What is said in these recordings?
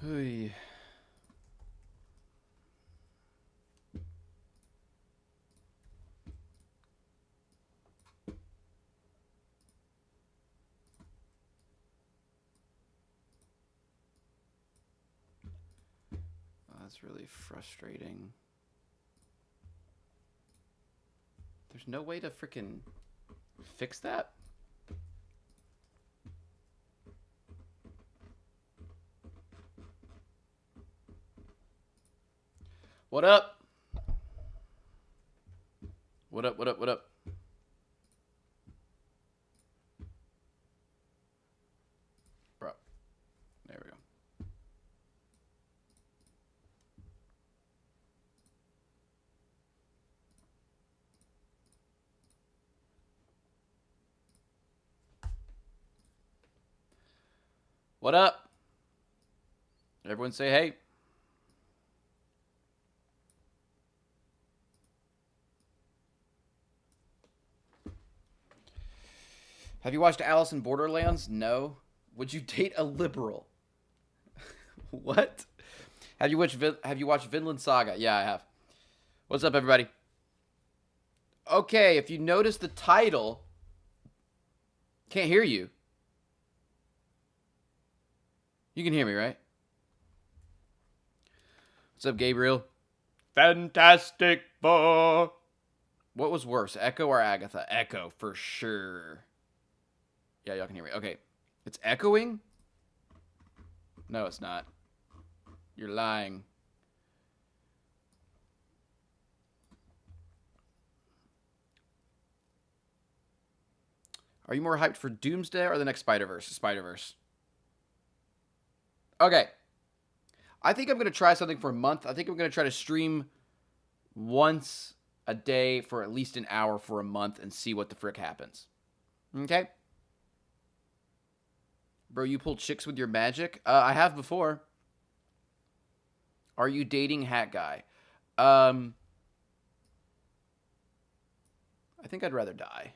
Hey. Oh, that's really frustrating. There's no way to freaking fix that? What up? What up, what up, what up? Bro. There we go. What up? Everyone say hey. Have you watched Alice in Borderlands? No. Would you date a liberal? What? Have you watched Vinland Saga? Yeah, I have. What's up, everybody? Okay, if you notice the title, can't hear you. You can hear me, right? What's up, Gabriel? Fantastic Four. What was worse, Echo or Agatha? Echo, for sure. Yeah, y'all can hear me. Okay. It's echoing? No, it's not. You're lying. Are you more hyped for Doomsday or the next Spider-Verse? Spider-Verse. Okay. I think I'm going to try something for a month. I think I'm going to try to stream once a day for at least an hour for a month and see what the frick happens. Okay? Bro, you pulled chicks with your magic? I have before. Are you dating Hat Guy? I think I'd rather die.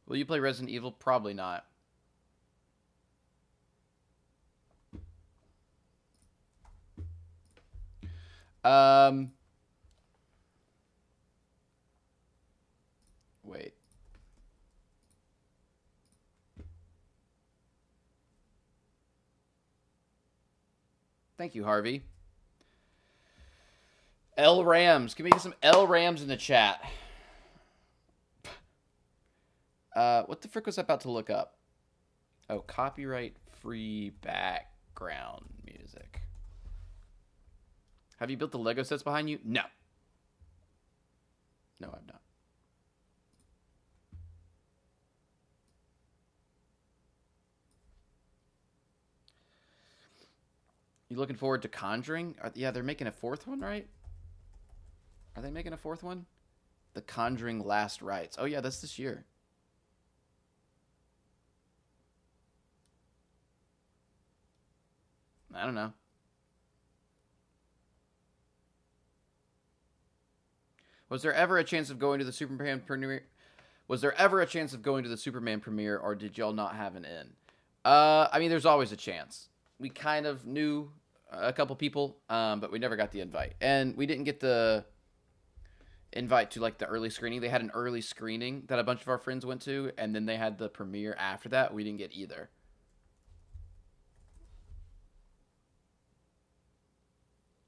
Will you play Resident Evil? Probably not. Wait. Thank you, Harvey. L Rams. Can we get some L Rams in the chat? What the frick was I about to look up? Oh, copyright free background music. Have you built the Lego sets behind you? No. No, I've not. You looking forward to Conjuring? Yeah, they're making a fourth one, right? Are they making a fourth one? The Conjuring Last Rites. Oh, yeah, that's this year. I don't know. Was there ever a chance of going to the Superman premiere? Was there ever a chance of going to the Superman premiere, or did y'all not have an in? I mean, there's always a chance. We kind of knew a couple people, but we never got the invite, and we didn't get the invite to like the early screening. They had an early screening that a bunch of our friends went to, and then they had the premiere after that. We didn't get either.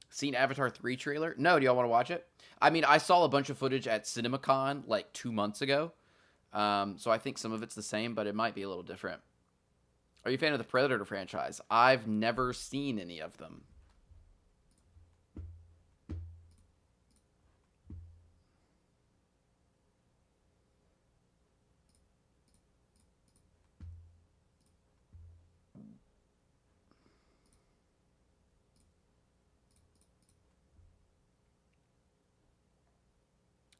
Seen Avatar 3 trailer? No, do y'all want to watch it? I mean, I saw a bunch of footage at CinemaCon like 2 months ago. So I think some of it's the same, but it might be a little different. Are you a fan of the Predator franchise? I've never seen any of them.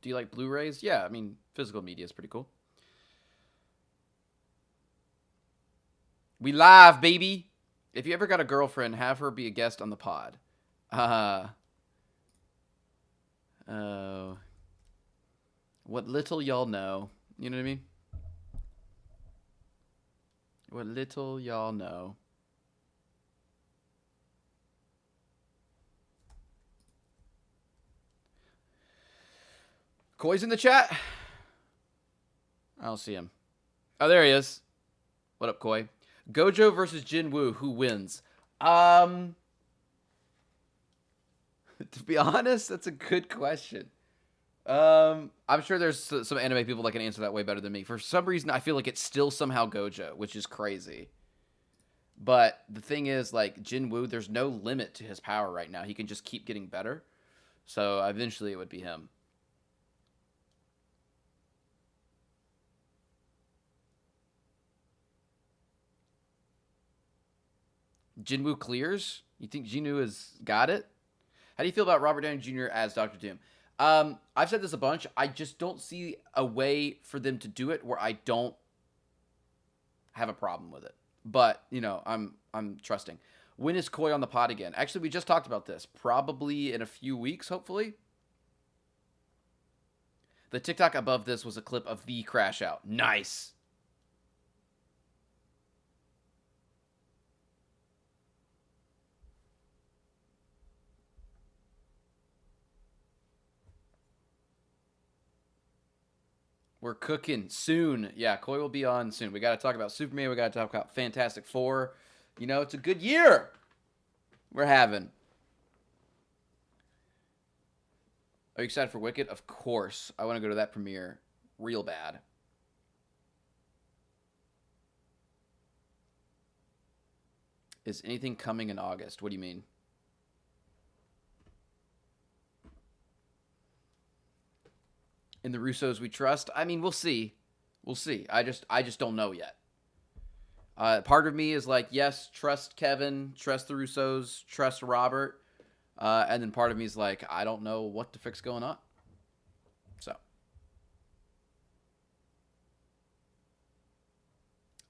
Do you like Blu-rays? Yeah, I mean, physical media is pretty cool. We live, baby. If you ever got a girlfriend, have her be a guest on the pod. Uh, uh, what little y'all know. You know what I mean? What little y'all know. Koi's in the chat. I don't see him. Oh, there he is. What up, Koi? Gojo versus Jinwoo. Who wins? To be honest, that's a good question. I'm sure there's some anime people that can answer that way better than me. For some reason, I feel like it's still somehow Gojo, which is crazy. But the thing is, like, Jinwoo, there's no limit to his power right now. He can just keep getting better. So eventually it would be him. Jinwoo clears? You think Jinwoo has got it? How do you feel about Robert Downey Jr. as Doctor Doom? I've said this a bunch. I just don't see a way for them to do it where I don't have a problem with it. But, you know, I'm trusting. When is Koi on the pod again? Actually, we just talked about this. Probably in a few weeks, hopefully. The TikTok above this was a clip of the crash out. Nice. We're cooking soon. Yeah, Koi will be on soon. We got to talk about Superman. We got to talk about Fantastic Four. You know, it's a good year we're having. Are you excited for Wicked? Of course. I want to go to that premiere real bad. Is anything coming in August? What do you mean? In the Russos we trust? I mean, we'll see. We'll see. I just don't know yet. Part of me is like, yes, trust Kevin, trust the Russos, trust Robert. And then part of me is like, I don't know what the frick's going on. So.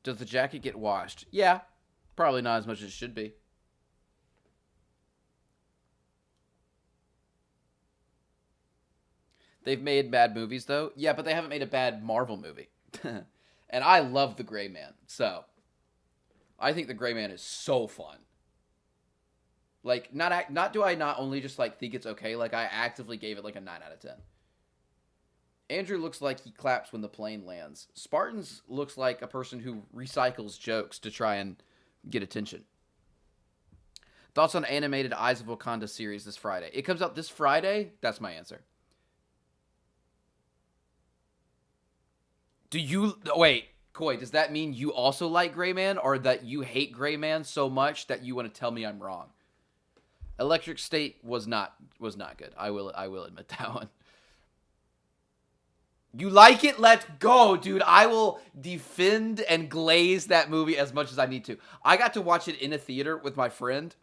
Does the jacket get washed? Yeah. Probably not as much as it should be. They've made bad movies, though. Yeah, but they haven't made a bad Marvel movie. And I love The Gray Man. So, I think The Gray Man is so fun. Like, not do I not only just, like, think it's okay, like, I actively gave it, like, a 9 out of 10. Andrew looks like he claps when the plane lands. Spartans looks like a person who recycles jokes to try and get attention. Thoughts on animated Eyes of Wakanda series this Friday? It comes out this Friday? That's my answer. Do you... Wait, Koi, does that mean you also like Gray Man, or that you hate Gray Man so much that you want to tell me I'm wrong? Electric State was not good. I will admit that one. You like it? Let's go, dude. I will defend and glaze that movie as much as I need to. I got to watch it in a theater with my friend,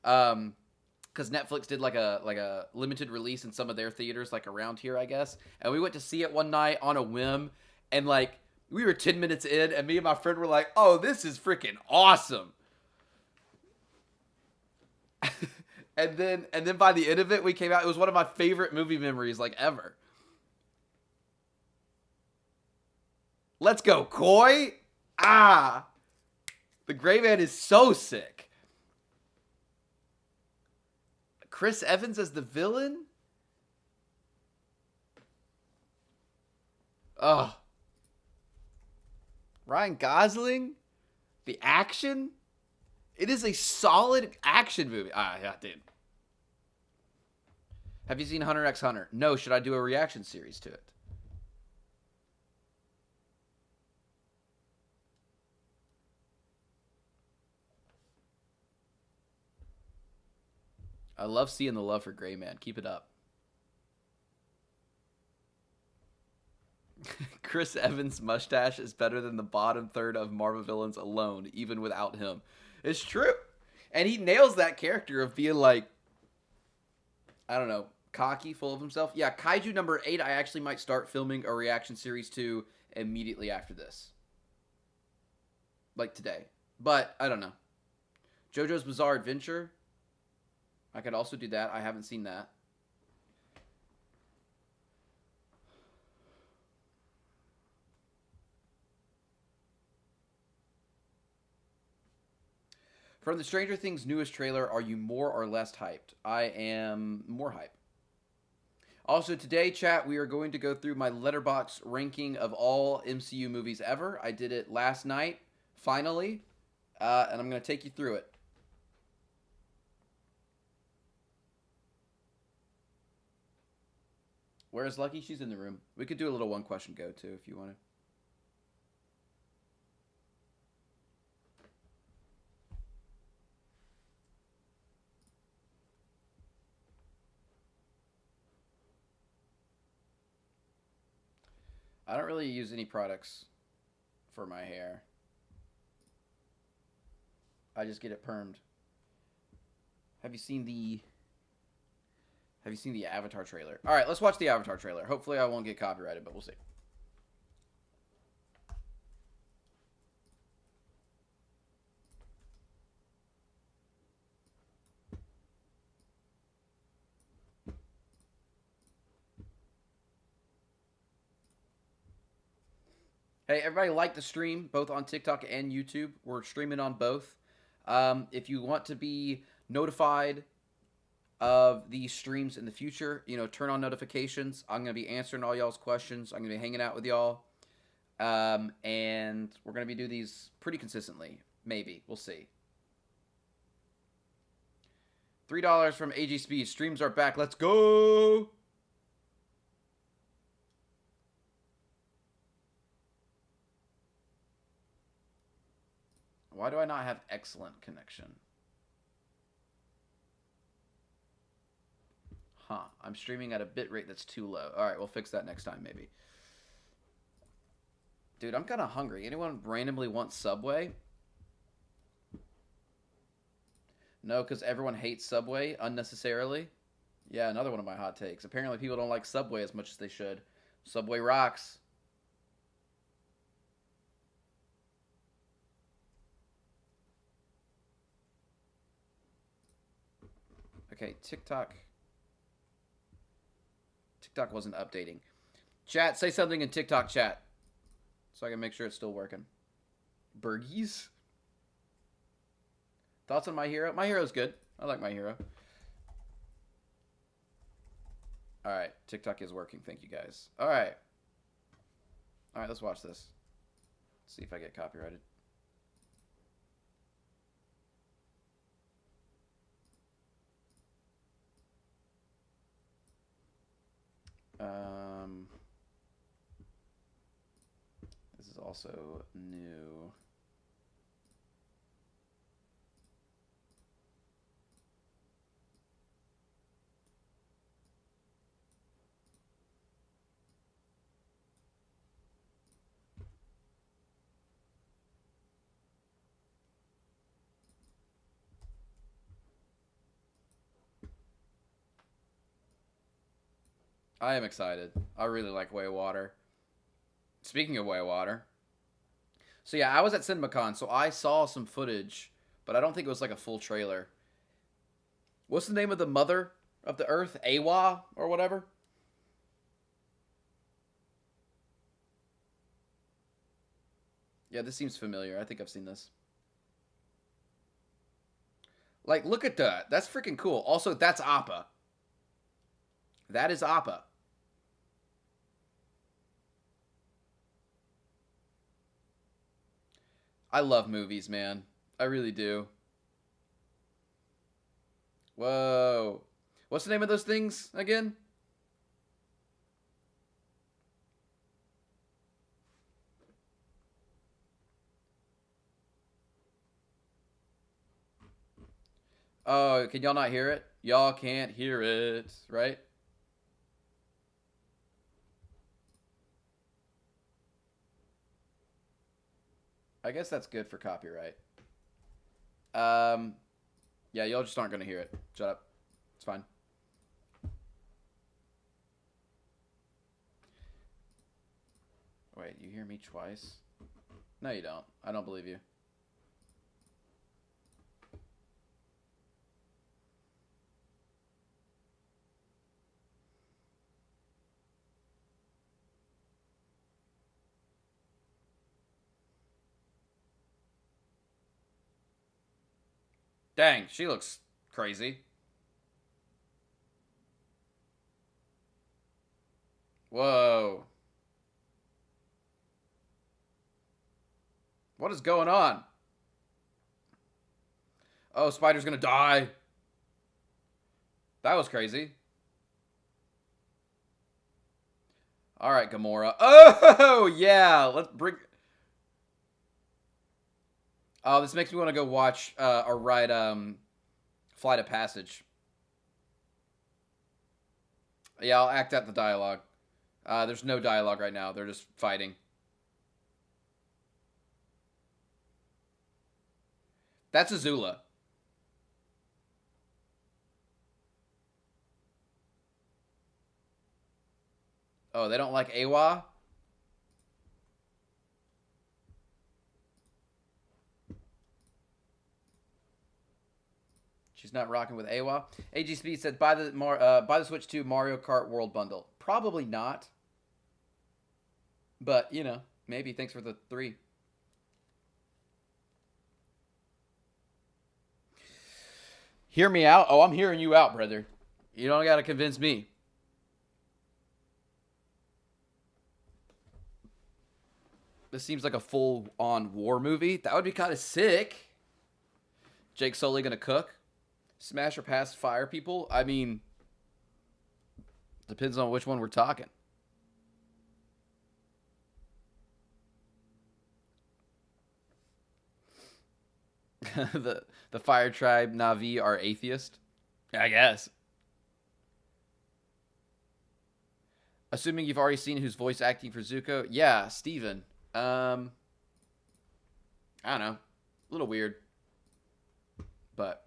because Netflix did like a limited release in some of their theaters, like around here, I guess. And we went to see it one night on a whim, and like we were 10 minutes in, and me and my friend were like, "Oh, this is freaking awesome." and then by the end of it, we came out. It was one of my favorite movie memories, like ever. Let's go, Koi. Ah. The Gray Man is so sick. Chris Evans as the villain? Ugh. Ryan Gosling? The action? It is a solid action movie. Ah, yeah, dude. Have you seen Hunter x Hunter? No. Should I do a reaction series to it? I love seeing the love for Gray Man. Keep it up. Chris Evans' mustache is better than the bottom third of Marvel villains alone, even without him. It's true. And he nails that character of being like, I don't know, cocky, full of himself. Yeah, Kaiju number 8, I actually might start filming a reaction series to immediately after this. Like today. But, I don't know. JoJo's Bizarre Adventure. I could also do that. I haven't seen that. From the Stranger Things newest trailer, are you more or less hyped? I am more hyped. Also, today, chat, we are going to go through my letterbox ranking of all MCU movies ever. I did it last night, finally, and I'm going to take you through it. Where's Lucky? She's in the room. We could do a little one question go, too, if you wanted. I don't really use any products for my hair. I just get it permed. Have you seen the Avatar trailer? All right, let's watch the Avatar trailer. Hopefully I won't get copyrighted, but we'll see. Hey, everybody like the stream, both on TikTok and YouTube. We're streaming on both. If you want to be notified of these streams in the future, turn on notifications. I'm going to be answering all y'all's questions. I'm going to be hanging out with y'all. And we're going to be doing these pretty consistently. Maybe. We'll see. $3 from AG Speed. Streams are back. Let's go! Why do I not have excellent connection? Huh. I'm streaming at a bitrate that's too low. Alright, we'll fix that next time, maybe. Dude, I'm kind of hungry. Anyone randomly want Subway? No, because everyone hates Subway unnecessarily. Yeah, another one of my hot takes. Apparently people don't like Subway as much as they should. Subway rocks. Okay, TikTok wasn't updating. Chat, say something in TikTok chat so I can make sure it's still working. Burgies? Thoughts on My Hero? My Hero's good. I like My Hero. Alright, TikTok is working. Thank you, guys. Alright. Alright, let's watch this. See if I get copyrighted. This is also new. I am excited. I really like Way Water. Speaking of Way Water. So yeah, I was at CinemaCon, so I saw some footage, but I don't think it was like a full trailer. What's the name of the mother of the Earth? Awa or whatever? Yeah, this seems familiar. I think I've seen this. Like, look at that. That's freaking cool. Also, that's Appa. That is Appa. I love movies, man. I really do. Whoa. What's the name of those things again? Oh, can y'all not hear it? Y'all can't hear it, right? I guess that's good for copyright. Yeah, y'all just aren't going to hear it. Shut up. It's fine. Wait, you hear me twice? No, you don't. I don't believe you. Dang, she looks crazy. Whoa. What is going on? Oh, Spider's gonna die. That was crazy. All right, Gamora. Oh, yeah. Let's bring... Oh, this makes me want to go watch or ride Flight of Passage. Yeah, I'll act out the dialogue. There's no dialogue right now. They're just fighting. That's Azula. Oh, they don't like Awa? She's not rocking with Awa. AG Speed said, buy the Switch 2 Mario Kart World Bundle. Probably not. But, you know, maybe. Thanks for the 3. Hear me out? Oh, I'm hearing you out, brother. You don't got to convince me. This seems like a full-on war movie. That would be kind of sick. Jake Sully gonna cook? Smash or pass fire people? I mean, depends on which one we're talking. the Fire Tribe Na'vi are atheist? I guess. Assuming you've already seen who's voice acting for Zuko. Yeah, Steven. I don't know. A little weird. But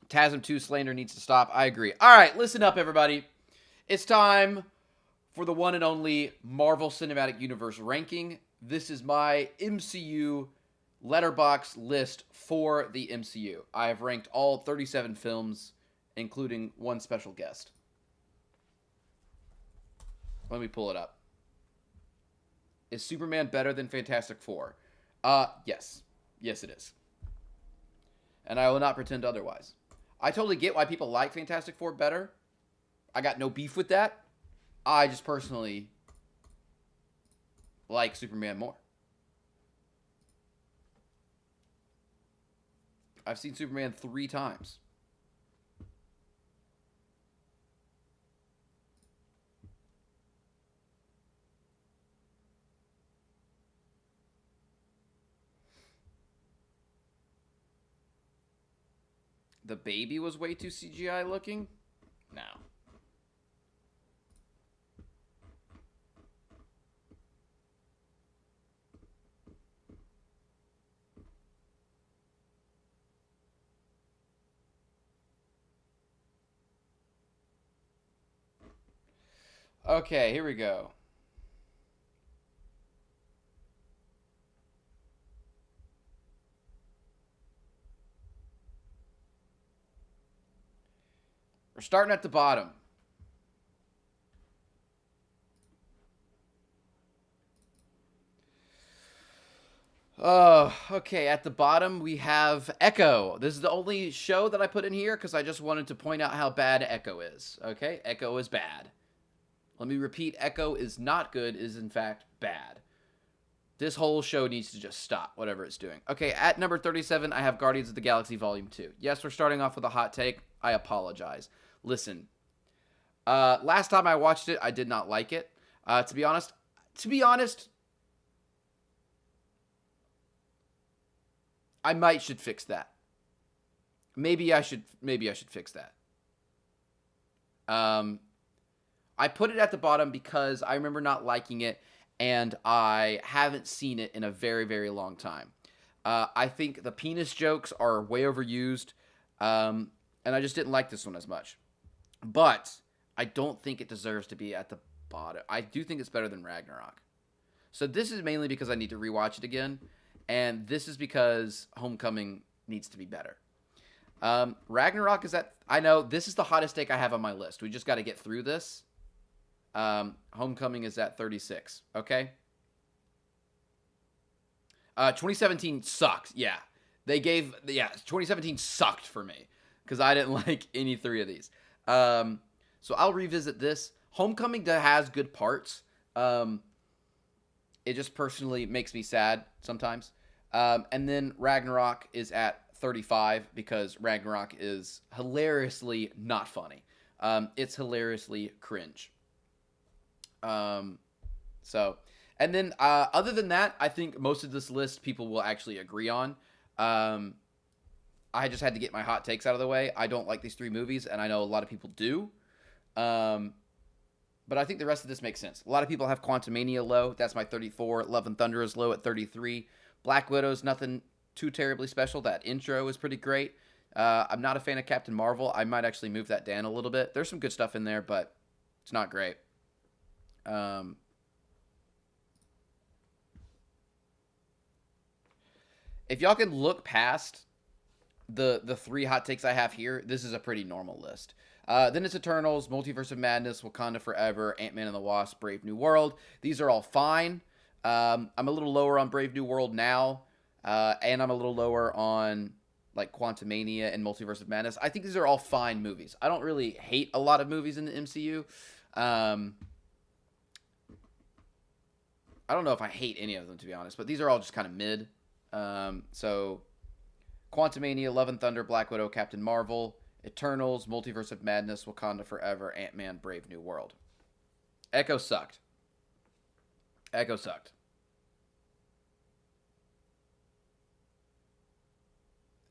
TASM 2 slander needs to stop. I agree. All right, listen up, everybody. It's time for the one and only Marvel Cinematic Universe ranking. This is my MCU letterbox list for the MCU. I have ranked all 37 films, including one special guest. Let me pull it up. Is Superman better than Fantastic Four? Yes. Yes, it is. And I will not pretend otherwise. I totally get why people like Fantastic Four better. I got no beef with that. I just personally like Superman more. I've seen Superman 3 times. The baby was way too CGI looking? No. Okay, here we go. We're starting at the bottom. Oh, okay. At the bottom, we have Echo. This is the only show that I put in here because I just wanted to point out how bad Echo is. Okay? Echo is bad. Let me repeat. Echo is not good. It is, in fact, bad. This whole show needs to just stop, whatever it's doing. Okay, at number 37, I have Guardians of the Galaxy Volume 2. Yes, we're starting off with a hot take. I apologize. Listen, last time I watched it, I did not like it. To be honest, I might should fix that. Maybe I should fix that. I put it at the bottom because I remember not liking it, and I haven't seen it in a very, very long time. I think the penis jokes are way overused, and I just didn't like this one as much. But I don't think it deserves to be at the bottom. I do think it's better than Ragnarok. So this is mainly because I need to rewatch it again, and this is because Homecoming needs to be better. Ragnarok is at... I know, this is the hottest take I have on my list. We just got to get through this. Homecoming is at 36. Okay? 2017 sucks. Yeah. They gave, yeah, 2017 sucked for me because I didn't like any three of these. So I'll revisit this. Homecoming has good parts. It just personally makes me sad sometimes. And then Ragnarok is at 35 because Ragnarok is hilariously not funny. It's hilariously cringe. So, and then other than that, I think most of this list people will actually agree on. I just had to get my hot takes out of the way. I don't like these three movies, and I know a lot of people do. But I think the rest of this makes sense. A lot of people have Quantumania low. That's my 34. Love and Thunder is low at 33. Black Widow's nothing too terribly special. That intro is pretty great. I'm not a fan of Captain Marvel. I might actually move that down a little bit. There's some good stuff in there, but it's not great. If y'all can look past the three hot takes I have here, this is a pretty normal list. Then it's Eternals, Multiverse of Madness, Wakanda Forever, Ant-Man and the Wasp, Brave New World. These are all fine. I'm a little lower on Brave New World now, and I'm a little lower on like Quantumania and Multiverse of Madness. I think these are all fine movies. I don't really hate a lot of movies in the MCU. I don't know if I hate any of them, to be honest, but these are all just kind of mid. So Quantumania, Love and Thunder, Black Widow, Captain Marvel, Eternals, Multiverse of Madness, Wakanda Forever, Ant-Man, Brave New World. Echo sucked. Echo sucked.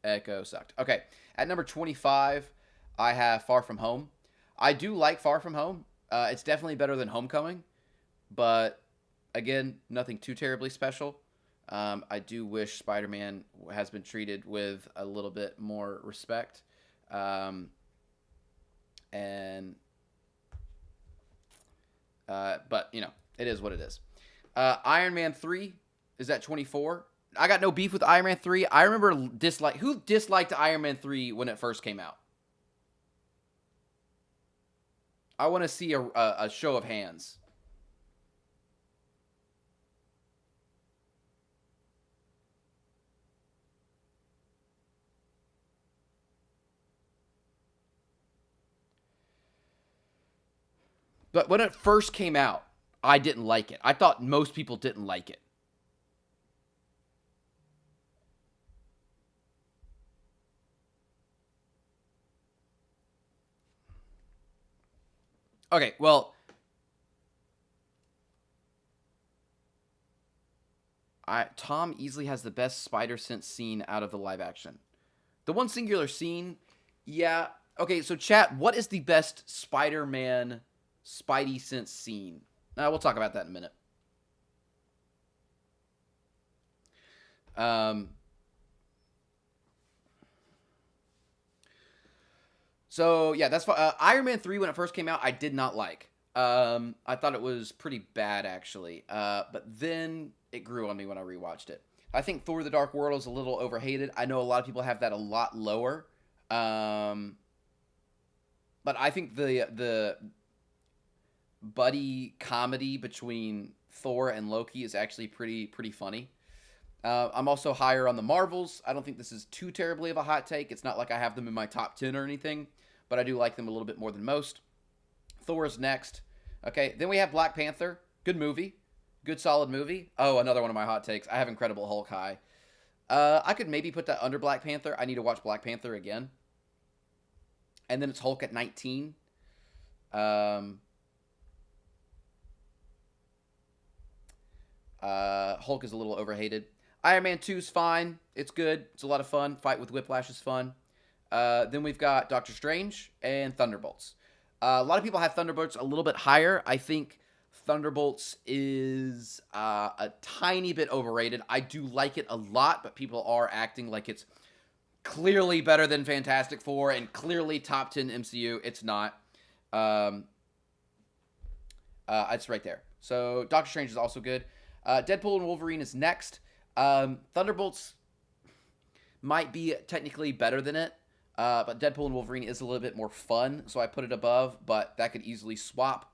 Echo sucked. Okay, at number 25, I have Far From Home. I do like Far From Home. It's definitely better than Homecoming, but again, nothing too terribly special. I do wish Spider-Man has been treated with a little bit more respect. But, you know, it is what it is. Iron Man 3 is at 24. I got no beef with Iron Man 3. I remember who disliked Iron Man 3 when it first came out? I want to see a show of hands. But when it first came out, I didn't like it. I thought most people didn't like it. Okay, well, Tom easily has the best spider sense scene out of the live action. The one singular scene, yeah. Okay, so chat, what is the best Spider-Man Spidey sense scene? We'll talk about that in a minute. So yeah, that's Iron Man 3 when it first came out, I did not like. I thought it was pretty bad actually. But then it grew on me when I rewatched it. I think Thor: The Dark World is a little overhated. I know a lot of people have that a lot lower. But I think the buddy comedy between Thor and Loki is actually pretty funny. I'm also higher on the Marvels. I don't think this is too terribly of a hot take. It's not like I have them in my top 10 or anything, but I do like them a little bit more than most. Thor's next. Okay, then we have Black Panther. Good movie. Good solid movie. Oh, another one of my hot takes. I have Incredible Hulk high. I could maybe put that under Black Panther. I need to watch Black Panther again. And then it's Hulk at 19. Hulk is a little overhated. Iron Man 2 is fine. It's good. It's a lot of fun. Fight with Whiplash is fun. Then we've got Doctor Strange and Thunderbolts. A lot of people have Thunderbolts a little bit higher. I think Thunderbolts is a tiny bit overrated. I do like it a lot, but people are acting like it's clearly better than Fantastic Four and clearly top 10 MCU. It's not. It's right there. So Doctor Strange is also good. Deadpool and Wolverine is next. Thunderbolts might be technically better than it, but Deadpool and Wolverine is a little bit more fun, so I put it above, but that could easily swap.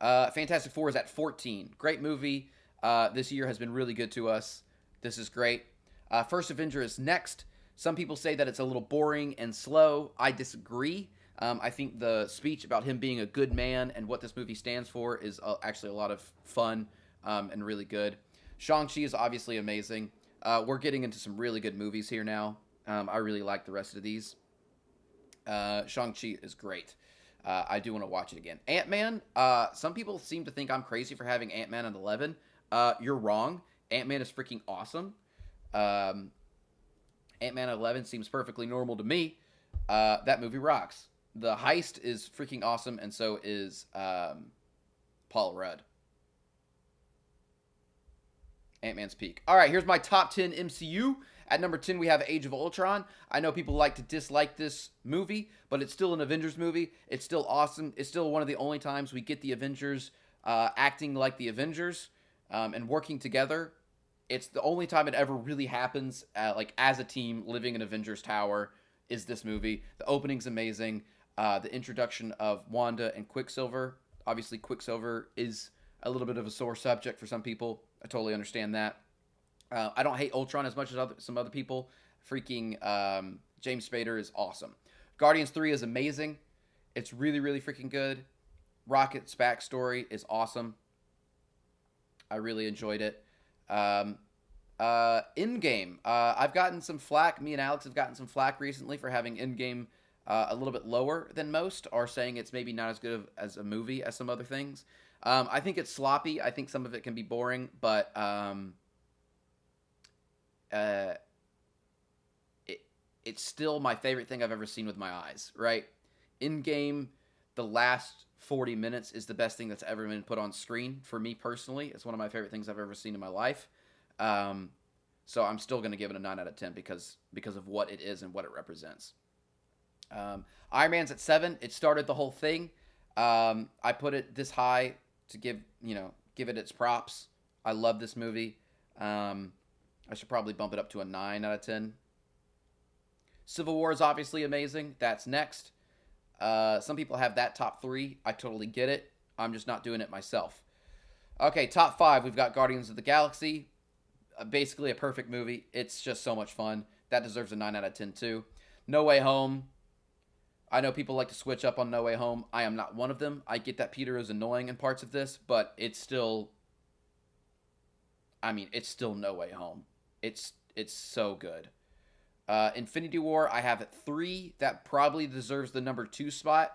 Fantastic Four is at 14. Great movie. This year has been really good to us. This is great. First Avenger is next. Some people say that it's a little boring and slow. I disagree. I think the speech about him being a good man and what this movie stands for is actually a lot of fun and really good. Shang-Chi is obviously amazing. We're getting into some really good movies here now. I really like the rest of these. Shang-Chi is great. I do want to watch it again. Ant-Man, some people seem to think I'm crazy for having Ant-Man at 11. You're wrong. Ant-Man is freaking awesome. Ant-Man at 11 seems perfectly normal to me. That movie rocks. The heist is freaking awesome, and so is Paul Rudd. Ant-Man's peak. All right, here's my top 10 MCU. At number 10, we have Age of Ultron. I know people like to dislike this movie, but it's still an Avengers movie. It's still awesome. It's still one of the only times we get the Avengers acting like the Avengers and working together. It's the only time it ever really happens, like as a team living in Avengers Tower, is this movie. The opening's amazing. The introduction of Wanda and Quicksilver. Obviously, Quicksilver is a little bit of a sore subject for some people. I totally understand that. I don't hate Ultron as much as some other people. Freaking James Spader is awesome. Guardians 3 is amazing. It's really, really freaking good. Rocket's backstory is awesome. I really enjoyed it. Endgame. I've gotten some flack. Me and Alex have gotten some flack recently for having Endgame a little bit lower than most, or saying it's maybe not as good as a movie as some other things. I think it's sloppy. I think some of it can be boring, but it's still my favorite thing I've ever seen with my eyes, right? Endgame, the last 40 minutes is the best thing that's ever been put on screen for me personally. It's one of my favorite things I've ever seen in my life. So I'm still going to give it a 9 out of 10 because of what it is and what it represents. Iron Man's at 7. It started the whole thing. I put it this high to give it its props. I love this movie. I should probably bump it up to a 9 out of 10. Civil War is obviously amazing. That's next. Some people have that top 3. I totally get it. I'm just not doing it myself. Okay, top 5. We've got Guardians of the Galaxy. Basically a perfect movie. It's just so much fun. That deserves a 9 out of 10 too. No Way Home. I know people like to switch up on No Way Home. I am not one of them. I get that Peter is annoying in parts of this, but it's still... it's still No Way Home. It's so good. Infinity War, I have at 3. That probably deserves the number 2 spot.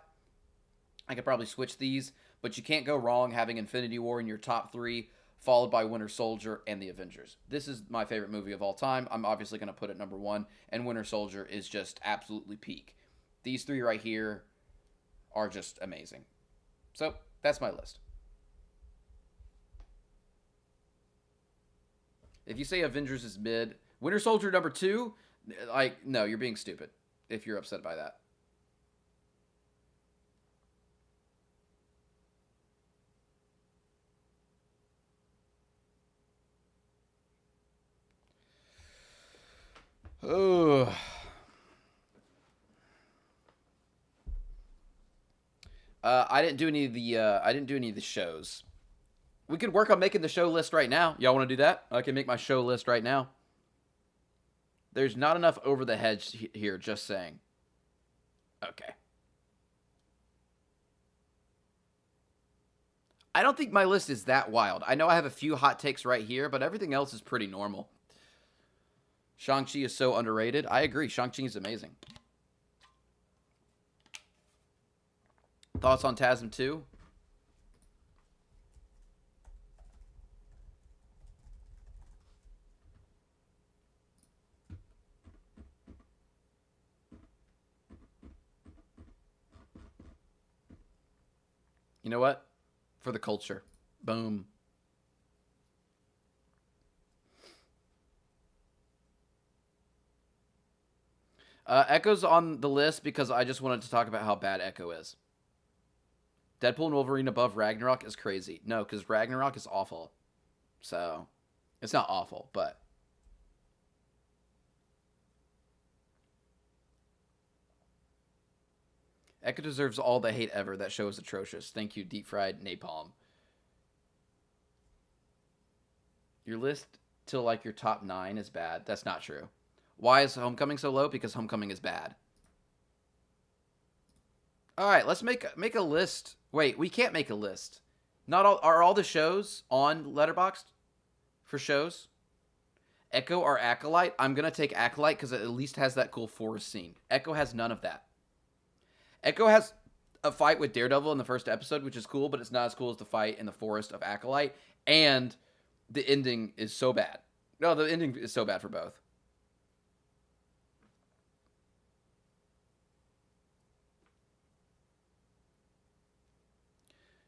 I could probably switch these, but you can't go wrong having Infinity War in your top 3, followed by Winter Soldier and the Avengers. This is my favorite movie of all time. I'm obviously going to put it number 1, and Winter Soldier is just absolutely peak. These 3 right here are just amazing. So, that's my list. If you say Avengers is mid, Winter Soldier number 2, no, you're being stupid if you're upset by that. Oh. I didn't do any of the shows. We could work on making the show list right now. Y'all want to do that? I can make my show list right now. There's not enough over the hedge here, just saying. Okay. I don't think my list is that wild. I know I have a few hot takes right here, but everything else is pretty normal. Shang-Chi is so underrated. I agree. Shang-Chi is amazing. Thoughts on TASM 2? You know what? For the culture. Boom. Echo's on the list because I just wanted to talk about how bad Echo is. Deadpool and Wolverine above Ragnarok is crazy. No, because Ragnarok is awful. So, it's not awful, but... Echo deserves all the hate ever. That show is atrocious. Thank you, Deep Fried Napalm. Your list till like your top 9 is bad. That's not true. Why is Homecoming so low? Because Homecoming is bad. All right, let's make a list. Wait, we can't make a list. Not all are all the shows on Letterboxd for shows. Echo or Acolyte? I'm gonna take Acolyte because it at least has that cool forest scene. Echo has none of that. Echo has a fight with Daredevil in the first episode, which is cool, but it's not as cool as the fight in the forest of Acolyte. And the ending is so bad. No, the ending is so bad for both.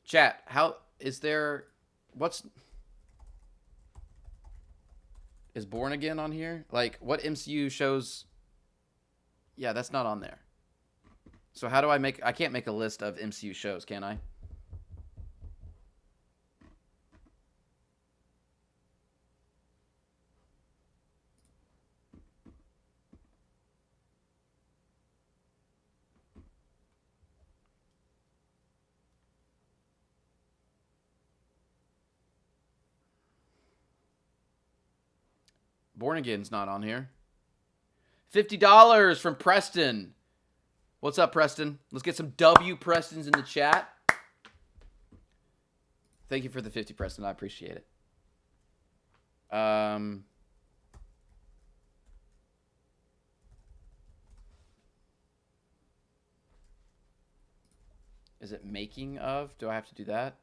Chat, how is there? What's is Born Again on here? Like, what MCU shows? Yeah, that's not on there. So how do I make? I can't make a list of MCU shows, can I? Born Again's not on here. $50 from Preston. What's up, Preston? Let's get some W Prestons in the chat. Thank you for the 50, Preston. I appreciate it. Is it making of? Do I have to do that?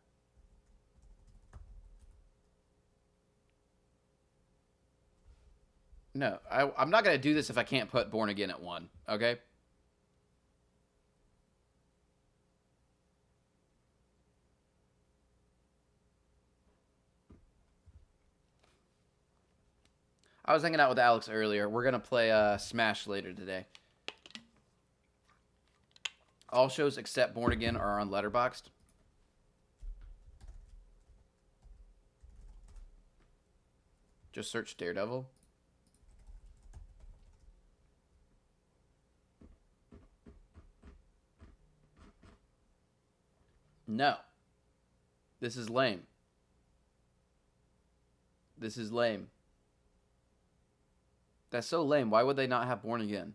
No, I'm not going to do this if I can't put Born Again at 1, okay? I was hanging out with Alex earlier. We're going to play Smash later today. All shows except Born Again are on Letterboxd. Just search Daredevil. No. This is lame. This is lame. That's so lame. Why would they not have Born Again?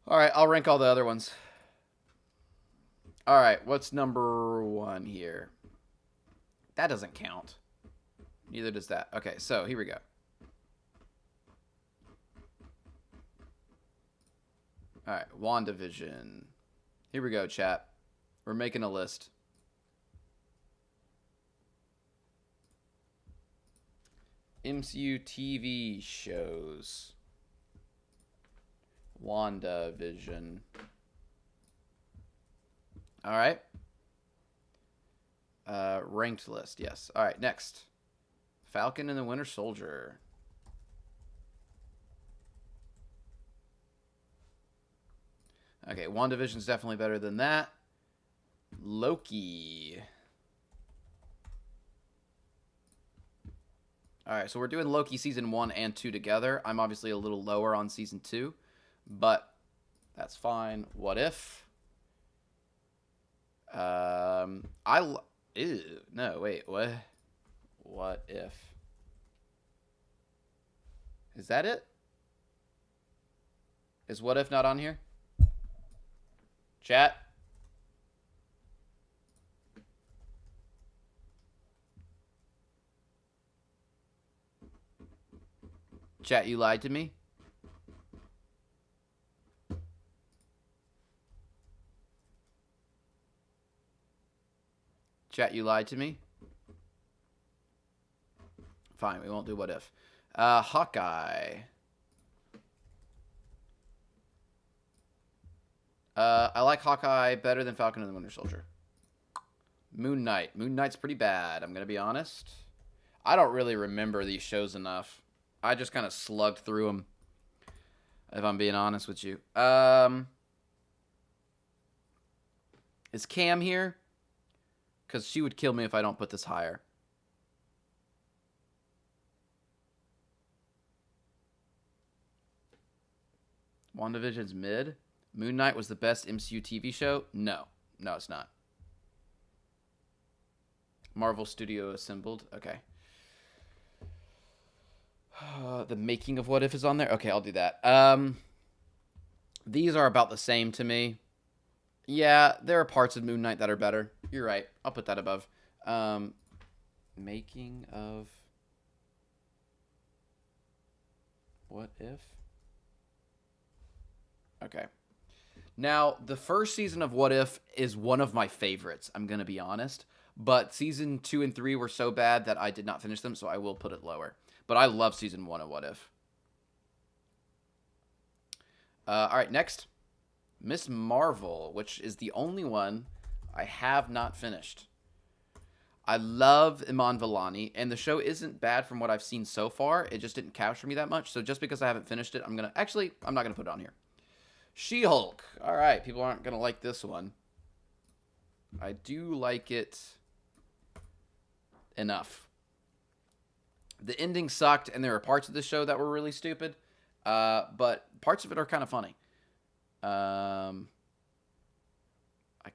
All right, I'll rank all the other ones. All right, what's number 1 here? That doesn't count. Neither does that. Okay, so here we go. All right, WandaVision. Here we go, chat. We're making a list. MCU TV shows. WandaVision. All right. Ranked list, yes. All right, next. Falcon and the Winter Soldier. Okay, WandaVision's definitely better than that. Loki. All right, so we're doing Loki season 1 and 2 together. I'm obviously a little lower on season 2, but that's fine. What if? Ew, no, wait, what? What if? Is that it? Is What If not on here? Chat? Chat, you lied to me? Chat, you lied to me? Fine, we won't do What If. Hawkeye. I like Hawkeye better than Falcon and the Winter Soldier. Moon Knight. Moon Knight's pretty bad, I'm going to be honest. I don't really remember these shows enough. I just kind of slugged through them, if I'm being honest with you. Is Cam here? Because she would kill me if I don't put this higher. WandaVision's mid. Moon Knight was the best MCU TV show? No. No, it's not. Marvel Studio assembled. Okay. The making of What If is on there. Okay, I'll do that. These are about the same to me. Yeah, there are parts of Moon Knight that are better. You're right. I'll put that above. Making of What If? Okay. Now, the first season of What If is one of my favorites, I'm going to be honest. But season 2 and 3 were so bad that I did not finish them, so I will put it lower. But I love season 1 of What If. All right, next. Miss Marvel, which is the only one I have not finished. I love Iman Vellani, and the show isn't bad from what I've seen so far. It just didn't capture me that much. So just because I haven't finished it, I'm not going to put it on here. She-Hulk. All right, people aren't going to like this one. I do like it enough. The ending sucked, and there are parts of the show that were really stupid. But parts of it are kind of funny. I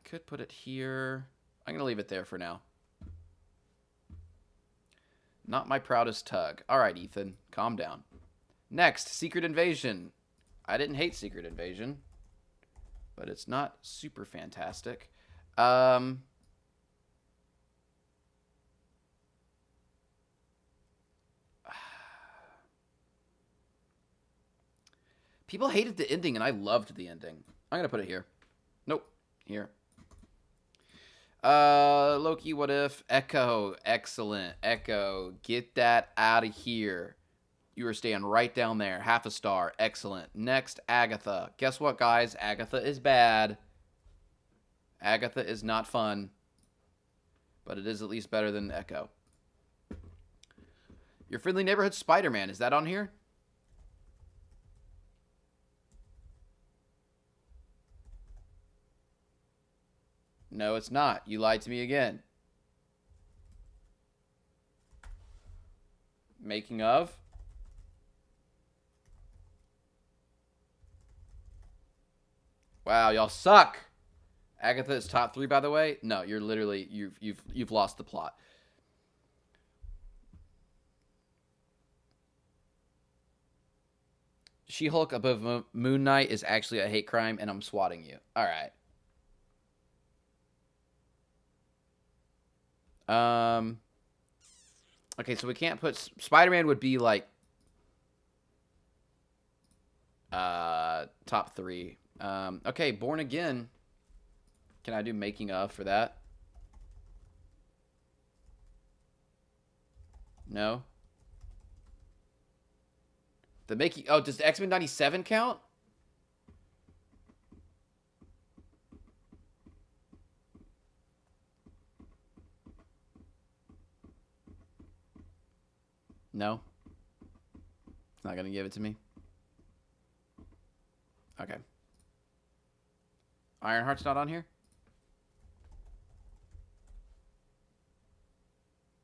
could put it here. I'm going to leave it there for now. Not my proudest tug. All right, Ethan, calm down. Next, Secret Invasion. I didn't hate Secret Invasion, but it's not super fantastic. People hated the ending, and I loved the ending. I'm going to put it here. Nope. Here. Loki, What If? Echo. Excellent. Echo. Get that out of here. You were staying right down there. Half a star. Excellent. Next, Agatha. Guess what, guys? Agatha is bad. Agatha is not fun. But it is at least better than Echo. Your Friendly Neighborhood Spider-Man. Is that on here? No, it's not. You lied to me again. Making of? Wow, y'all suck. Agatha is top 3, by the way. No, you're literally you've lost the plot. She-Hulk above Moon Knight is actually a hate crime, and I'm swatting you. All right. Okay, so we can't put Spider-Man would be like top 3. Okay, Born Again. Can I do making of for that? No. The making. Oh, does the X-Men 97 count? No. It's not gonna give it to me. Okay. Ironheart's not on here?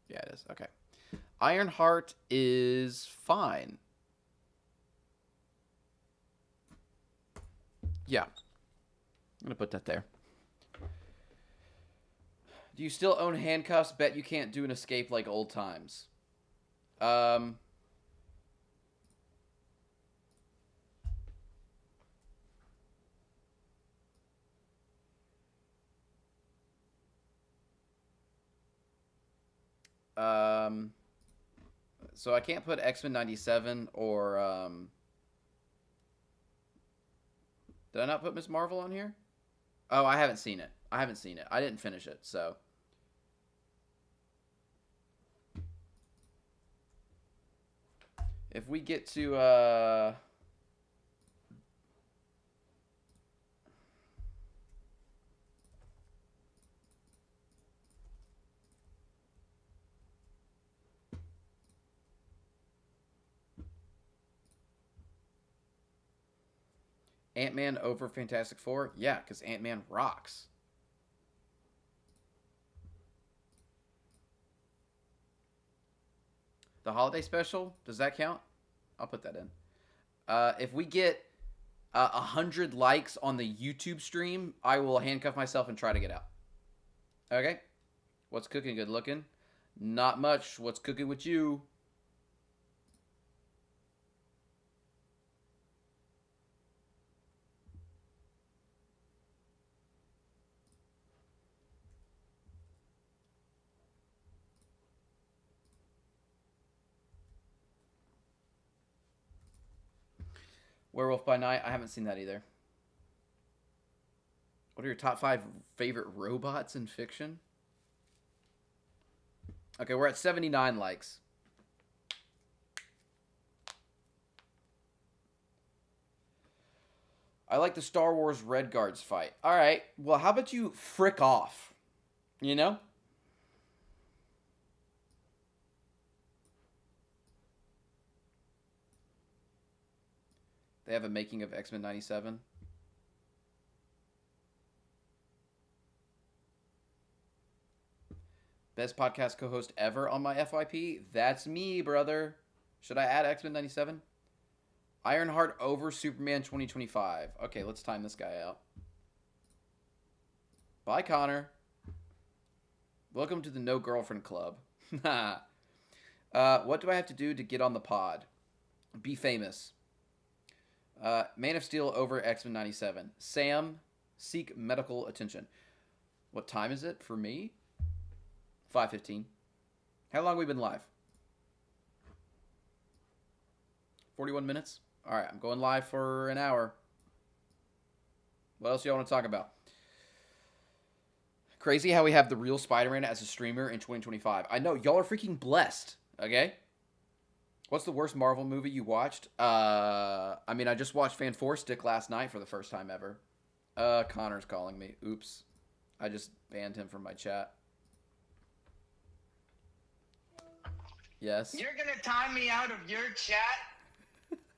Yeah, it is. Okay. Ironheart is fine. Yeah. I'm going to put that there. Do you still own Handcuffs? Bet you can't do an escape like old times. So I can't put X-Men 97 or, did I not put Miss Marvel on here? Oh, I haven't seen it. I haven't seen it. I didn't finish it, so. If we get to, Ant-Man over Fantastic Four? Yeah, because Ant-Man rocks. The holiday special, does that count? I'll put that in. If we get 100 likes on the YouTube stream, I will handcuff myself and try to get out. Okay? What What's cooking? Good looking? Not much. What's cooking with you? Werewolf by Night. I haven't seen that either. What are your top 5 favorite robots in fiction? Okay, we're at 79 likes. I like the Star Wars Red Guards fight. All right. Well, how about you frick off? You know? They have a making of X-Men 97. Best podcast co-host ever on my FYP? That's me, brother. Should I add X-Men 97? Ironheart over Superman 2025. Okay, let's time this guy out. Bye, Connor. Welcome to the No Girlfriend Club. What do I have to do to get on the pod? Be famous. Man of Steel over X-Men 97. Sam, seek medical attention. What time is it for me? 5:15. How long have we been live? 41 minutes? All right, I'm going live for an hour. What else do y'all want to talk about? Crazy how we have the real Spider-Man as a streamer in 2025. I know, y'all are freaking blessed, okay? What's the worst Marvel movie you watched? I mean, I just watched Fan Four Stick last night for the first time ever. Connor's calling me. Oops. I just banned him from my chat. Yes. You're gonna time me out of your chat?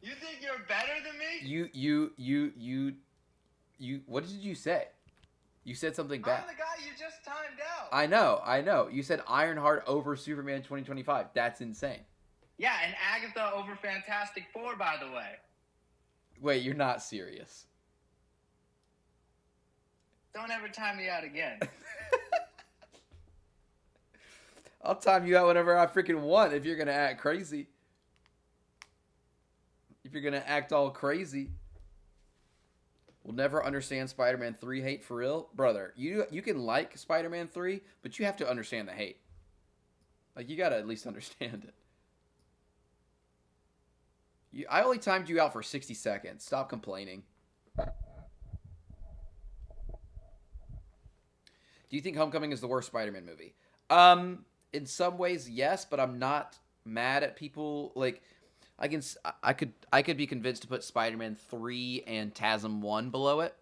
You think you're better than me? You. What did you say? You said something bad. I'm the guy you just timed out. I know. You said Ironheart over Superman 2025. That's insane. Yeah, and Agatha over Fantastic Four, by the way. Wait, you're not serious. Don't ever time me out again. I'll time you out whenever I freaking want if you're going to act crazy. If you're going to act all crazy. We'll never understand Spider-Man 3 hate for real. Brother, you can like Spider-Man 3, but you have to understand the hate. Like, you got to at least understand it. I only timed you out for 60 seconds. Stop complaining. Do you think Homecoming is the worst Spider-Man movie? In some ways, yes, but I'm not mad at people. Like, I could be convinced to put Spider-Man 3 and TASM 1 below it.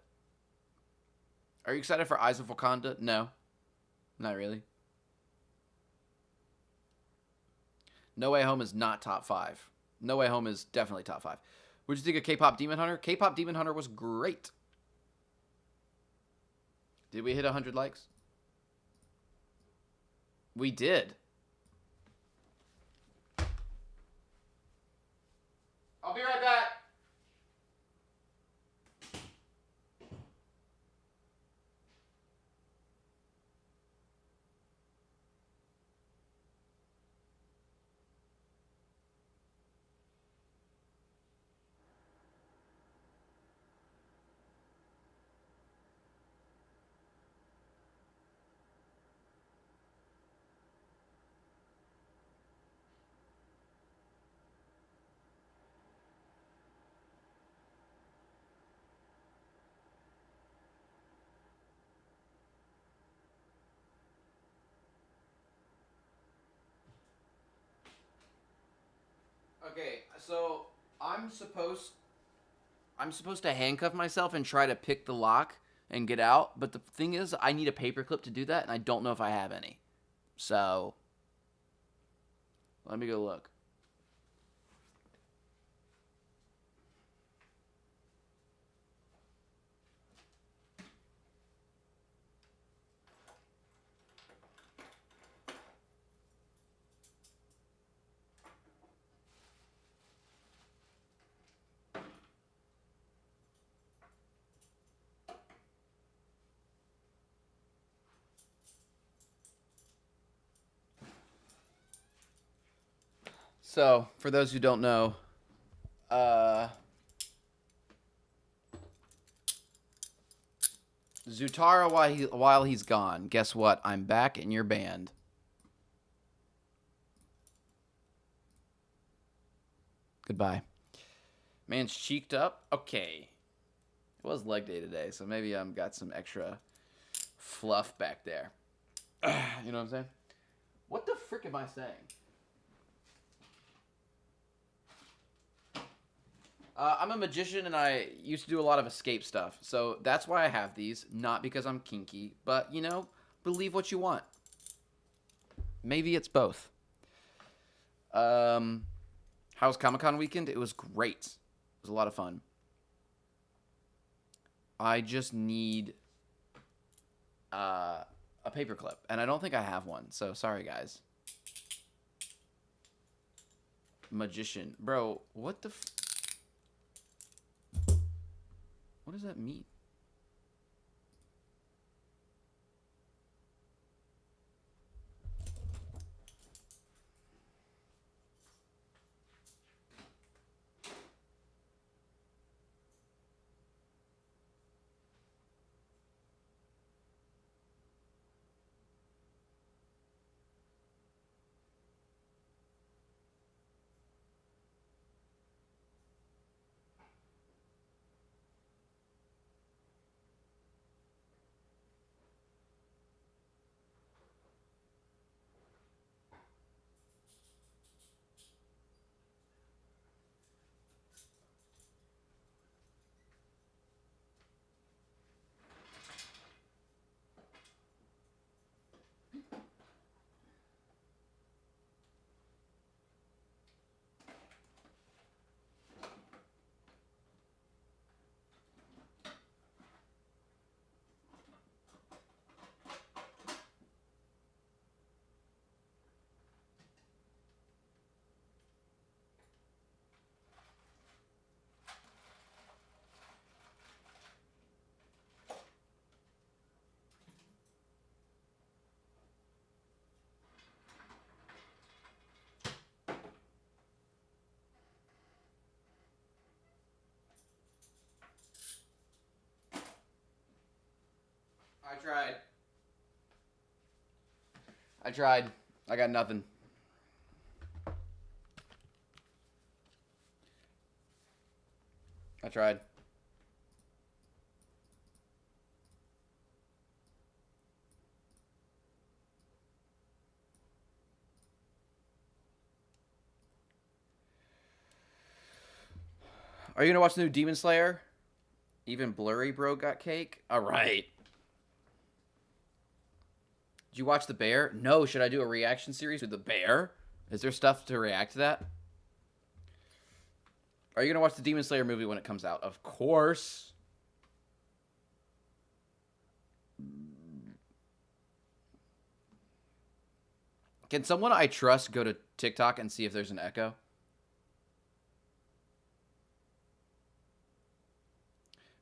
Are you excited for Eyes of Wakanda? No. Not really. No Way Home is not top 5. No Way Home is definitely top 5. What did you think of K-Pop Demon Hunter? K-Pop Demon Hunter was great. Did we hit 100 likes? We did. I'll be right back. Okay, so I'm supposed to handcuff myself and try to pick the lock and get out, but the thing is I need a paperclip to do that and I don't know if I have any. So let me go look. So, for those who don't know, Zutara, while he's gone, guess what? I'm back in your band. Goodbye. Man's cheeked up. Okay. It was leg day today, so maybe I'm got some extra fluff back there. You know what I'm saying? What the frick am I saying? I'm a magician, and I used to do a lot of escape stuff. So that's why I have these. Not because I'm kinky, but, you know, believe what you want. Maybe it's both. How was Comic-Con weekend? It was great. It was a lot of fun. I just need a paperclip, and I don't think I have one, so sorry, guys. Magician. Bro, what the what does that mean? I tried. I tried. I got nothing. I tried. Are you gonna watch the new Demon Slayer? Even Blurry Bro got cake? Alright. Did you watch The Bear? No, should I do a reaction series with The Bear? Is there stuff to react to that? Are you gonna watch the Demon Slayer movie when it comes out? Of course. Can someone I trust go to TikTok and see if there's an echo?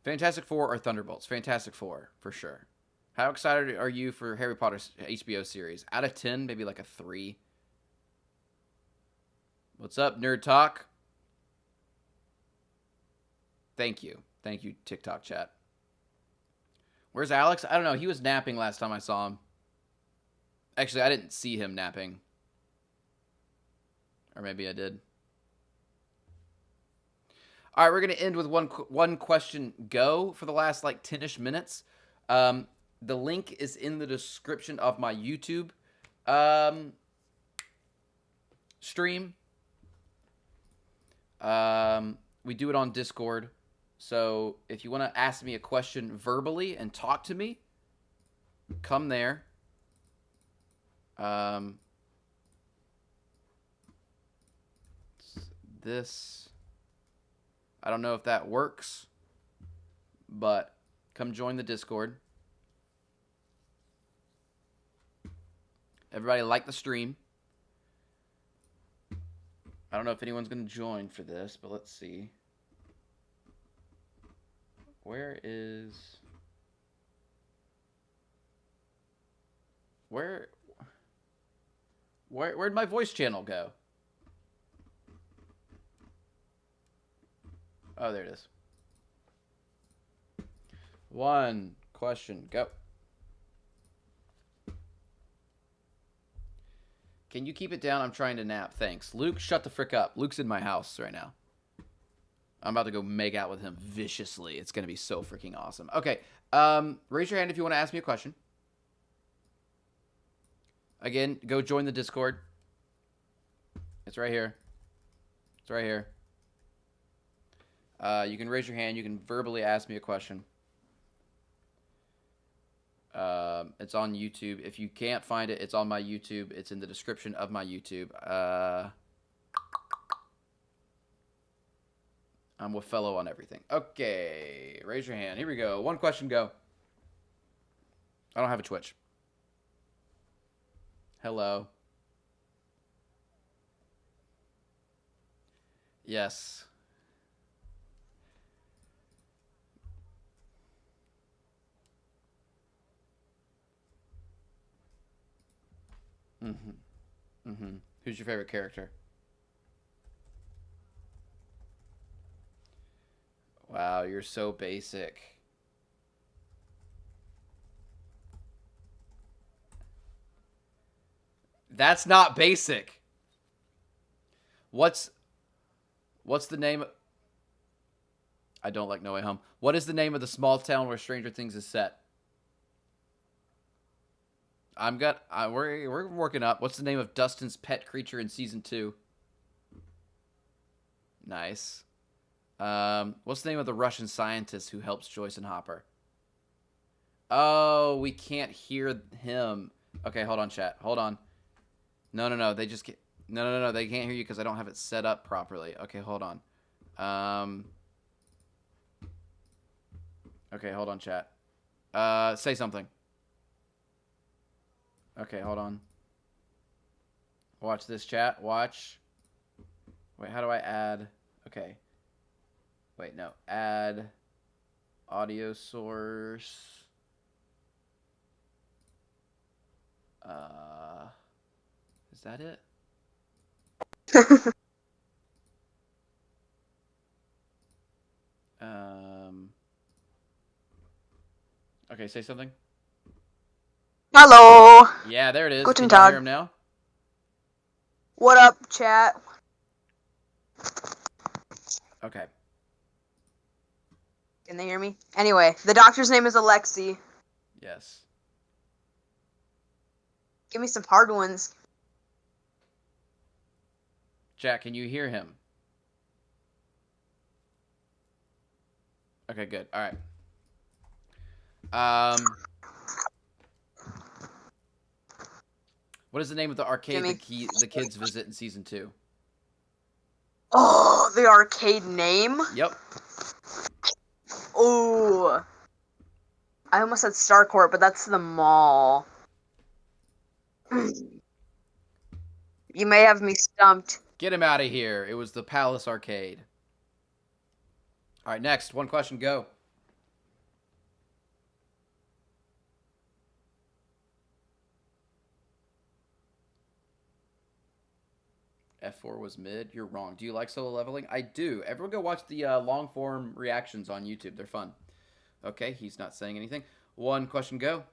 Fantastic Four or Thunderbolts? Fantastic Four, for sure. How excited are you for Harry Potter's HBO series? Out of 10, maybe like a 3. What's up, Nerd Talk? Thank you. Thank you, TikTok chat. Where's Alex? I don't know. He was napping last time I saw him. Actually, I didn't see him napping. Or maybe I did. All right, we're going to end with one question go for the last like 10-ish minutes. The link is in the description of my YouTube stream. We do it on Discord. So if you want to ask me a question verbally and talk to me, come there. This, I don't know if that works, but come join the Discord. Everybody like the stream. I don't know if anyone's going to join for this, but let's see. Where'd my voice channel go? Oh, there it is. One question, go. Can you keep it down? I'm trying to nap. Thanks. Luke, shut the frick up. Luke's in my house right now. I'm about to go make out with him viciously. It's going to be so freaking awesome. Okay. Raise your hand if you want to ask me a question. Again, go join the Discord. It's right here. It's right here. You can raise your hand. You can verbally ask me a question. It's on YouTube. If you can't find it, it's on my YouTube. It's in the description of my YouTube. I'm with fellow on everything. Okay, raise your hand. Here we go. One question, go. I don't have a Twitch. Hello. Yes. Mm-hmm. Mm-hmm. Who's your favorite character? Wow, you're so basic. That's not basic. What's what's the name? I don't like No Way Home. What is the name of the small town where Stranger Things is set? We're working up. What's the name of Dustin's pet creature in season 2? Nice. What's the name of the Russian scientist who helps Joyce and Hopper? Oh, we can't hear him. Okay, hold on, chat. Hold on. No. They just get. No. They can't hear you because I don't have it set up properly. Okay, hold on. Okay, hold on, chat. Say something. Okay, hold on. Watch this, chat. Watch. Wait, how do I add? Okay. Wait, no. Add audio source. Is that it? Okay, say something. Hello. Yeah, there it is. Guten Can you hear Tag. him now? What up, chat? Okay. Can they hear me? Anyway, the doctor's name is Alexi. Yes. Give me some hard ones. Jack, can you hear him? Okay, good. All right. What is the name of the arcade the kids visit in season 2? Oh, the arcade name? Yep. Ooh. I almost said Starcourt, but that's the mall. You may have me stumped. Get him out of here. It was the Palace Arcade. All right, next. One question, go. F4 was mid. You're wrong. Do you like solo leveling? I do. Everyone go watch the long form reactions on YouTube. They're fun. Okay, he's not saying anything. One question, go.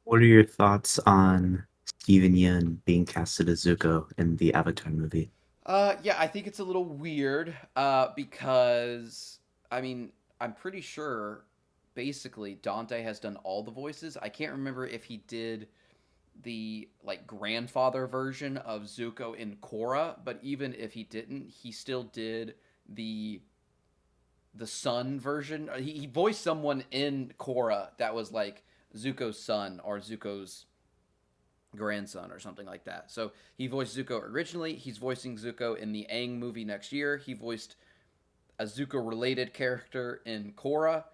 What are your thoughts on Steven Yeun being casted as Zuko in the Avatar movie? Yeah, I think it's a little weird because, I mean, I'm pretty sure basically Dante has done all the voices. I can't remember if he did the like grandfather version of Zuko in Korra, but even if he didn't, he still did the son version. He voiced someone in Korra that was like Zuko's son or Zuko's grandson or something like that. So he voiced Zuko originally. He's voicing Zuko in the Aang movie next year. He voiced a Zuko related character in Korra.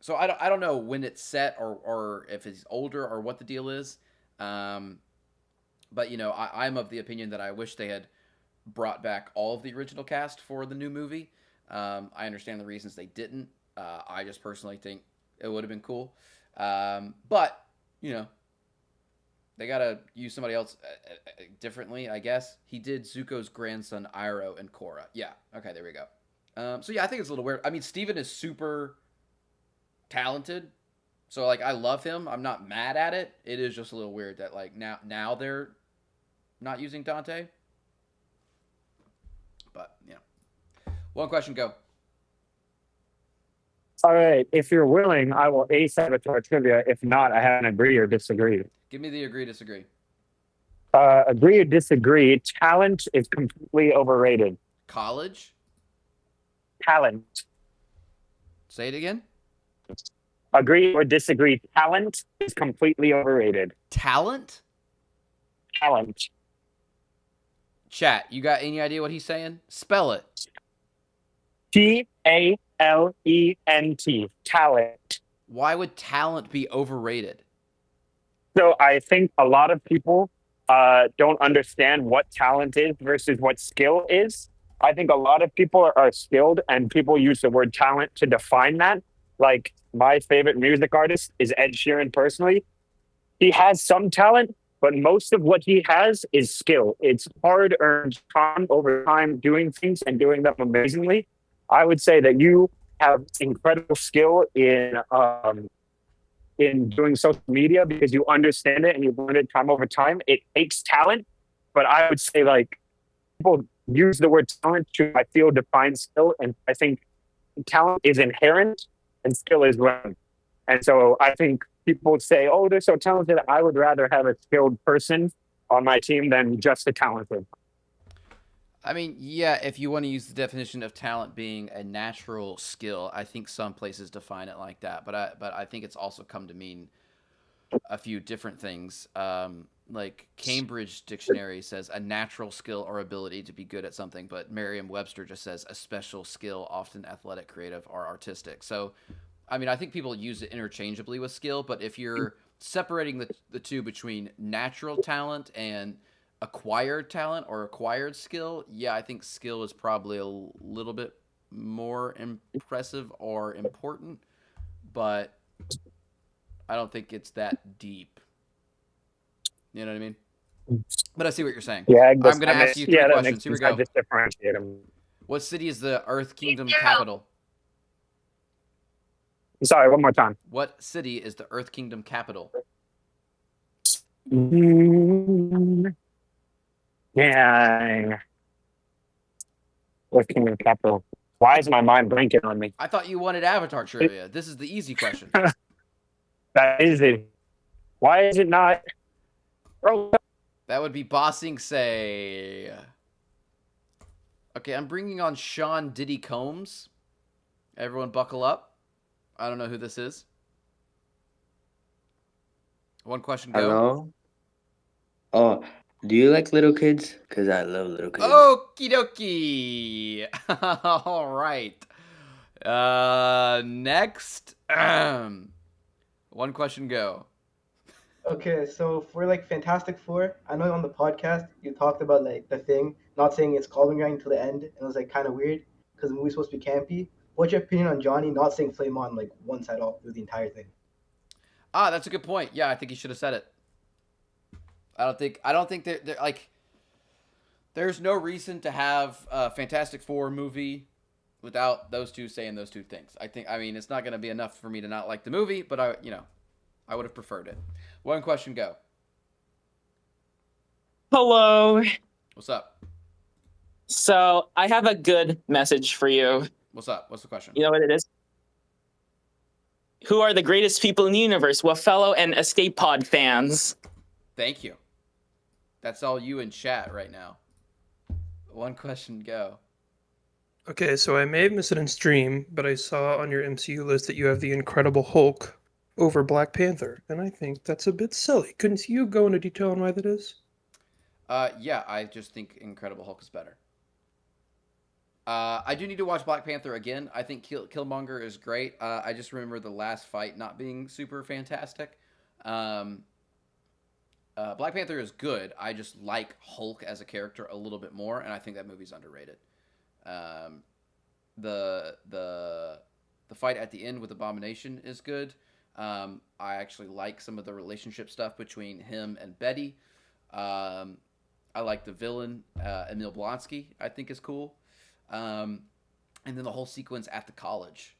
So I don't know when it's set or if he's older or what the deal is. But, you know, I'm of the opinion that I wish they had brought back all of the original cast for the new movie. I understand the reasons they didn't. I just personally think it would have been cool. But, you know, They gotta use somebody else differently, I guess. He did Zuko's grandson Iroh and Korra. Yeah. Okay, there we go. So yeah, I think it's a little weird. I mean, Steven is super talented, so like I love him. I'm not mad at it. It is just a little weird that like now they're not using Dante. But one question, go. All right. If you're willing, I will ace Avatar trivia. If not, I have an agree or disagree. Give me the agree disagree. Agree or disagree, talent is completely overrated. College. Talent. Say it again. Agree or disagree, talent is completely overrated. Talent. Talent. Chat. You got any idea what he's saying? Spell it. Talent. Talent. Why would talent be overrated? So I think a lot of people don't understand what talent is versus what skill is. I think a lot of people are skilled, and people use the word talent to define that. Like, my favorite music artist is Ed Sheeran personally. He has some talent, but most of what he has is skill. It's hard earned time over time doing things and doing them amazingly. I would say that you have incredible skill in doing social media because you understand it and you've learned it time over time. It takes talent, but I would say like people use the word talent to, I feel, define skill, and I think talent is inherent and skill is learned. And so I think people say, "Oh, they're so talented." I would rather have a skilled person on my team than just a talented. I mean, yeah, if you want to use the definition of talent being a natural skill, I think some places define it like that. But I think it's also come to mean a few different things. Like Cambridge Dictionary says a natural skill or ability to be good at something, but Merriam-Webster just says a special skill, often athletic, creative, or artistic. So, I mean, I think people use it interchangeably with skill, but if you're separating the two between natural talent and acquired talent or acquired skill, yeah, I think skill is probably a little bit more impressive or important, but I don't think it's that deep. You know what I mean? But I see what you're saying. Yeah, I'm going to ask you three that questions. makes Here we sense. I go. just differentiate them. What city is the Earth Kingdom capital? Sorry, one more time. What city is the Earth Kingdom capital? Yeah. What Kingdom Capital? Why is my mind blanking on me? I thought you wanted Avatar trivia. This is the easy question. That is it. Why is it not? Bro, That would be Bossing Say. Okay, I'm bringing on Sean Diddy Combs. Everyone buckle up. I don't know who this is. One question, go. Hello? Oh, do you like little kids? Because I love little kids. Okie dokie. All right. Next. One question, go. Okay, so for like Fantastic Four, I know on the podcast you talked about like the thing, not saying it's Calvin right until the end, and it was like kind of weird because the movie's supposed to be campy. What's your opinion on Johnny not saying Flame On like once at all through the entire thing? Ah, that's a good point. Yeah, I think he should have said it. I don't think they're like. There's no reason to have a Fantastic Four movie without those two saying those two things. I mean, it's not going to be enough for me to not like the movie, but I would have preferred it. One question, go. Hello. What's up? So I have a good message for you. What's up? What's the question? You know what it is? Who are the greatest people in the universe? Well, fellow and Escape Pod fans. Thank you. That's all you in chat right now. One question, go. Okay, so I may have missed it in stream, but I saw on your MCU list that you have the Incredible Hulk over Black Panther, and I think that's a bit silly. Couldn't you go into detail on why that is? Yeah, I just think Incredible Hulk is better. I do need to watch Black Panther again. I think Killmonger is great. I just remember the last fight not being super fantastic. Black Panther is good. I just like Hulk as a character a little bit more, and I think that movie's underrated. The fight at the end with Abomination is good. I actually like some of the relationship stuff between him and Betty. I like the villain, Emil Blonsky, I think is cool. Um, and then the whole sequence at the college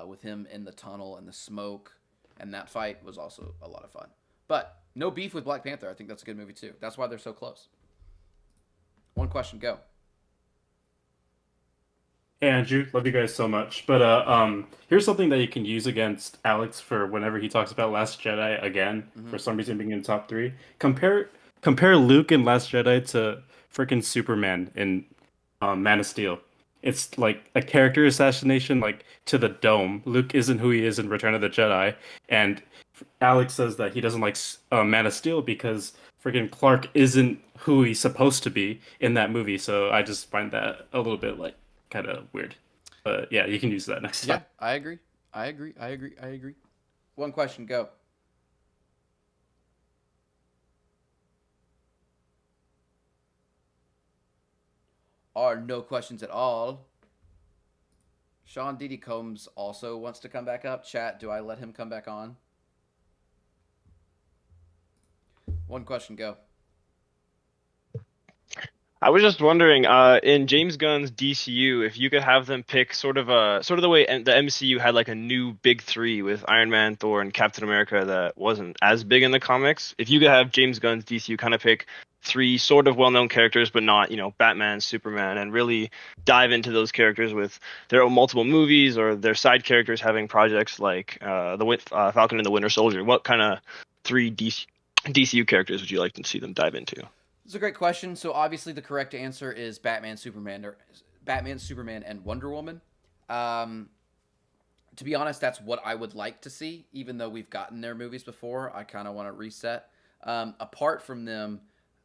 with him in the tunnel and the smoke and that fight was also a lot of fun. But no beef with Black Panther. I think that's a good movie too. That's why they're so close. One question, go. Hey Andrew, love you guys so much. But here's something that you can use against Alex for whenever he talks about Last Jedi again, for some reason being in the top three. Compare Luke in Last Jedi to freaking Superman in Man of Steel. It's like a character assassination, like to the dome. Luke isn't who he is in Return of the Jedi, and Alex says that he doesn't like Man of Steel because freaking Clark isn't who he's supposed to be in that movie. So I just find that a little bit like kind of weird. But yeah, you can use that next time. Yeah, I agree. I agree. One question, go. Or no questions at all. Sean Diddy Combs also wants to come back up. Chat, do I let him come back on? One question, go. I was just wondering, in James Gunn's DCU, if you could have them pick sort of the way the MCU had like a new big three with Iron Man, Thor, and Captain America that wasn't as big in the comics. If you could have James Gunn's DCU kind of pick three sort of well-known characters, but not, Batman, Superman, and really dive into those characters with their own multiple movies or their side characters having projects like Falcon and the Winter Soldier. What kind of three DCU characters would you like to see them dive into? It's a great question. So obviously the correct answer is Batman, Superman, and Wonder Woman. To be honest, that's what I would like to see. Even though we've gotten their movies before, I kind of want to reset. Apart from them,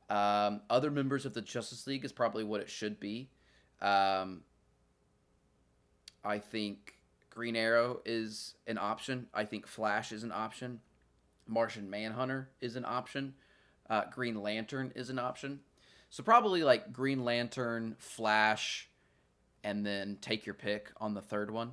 other members of the Justice League is probably what it should be. I think Green Arrow is an option. I think Flash is an option. Martian Manhunter is an option. Green Lantern is an option. So probably like Green Lantern, Flash, and then take your pick on the third one.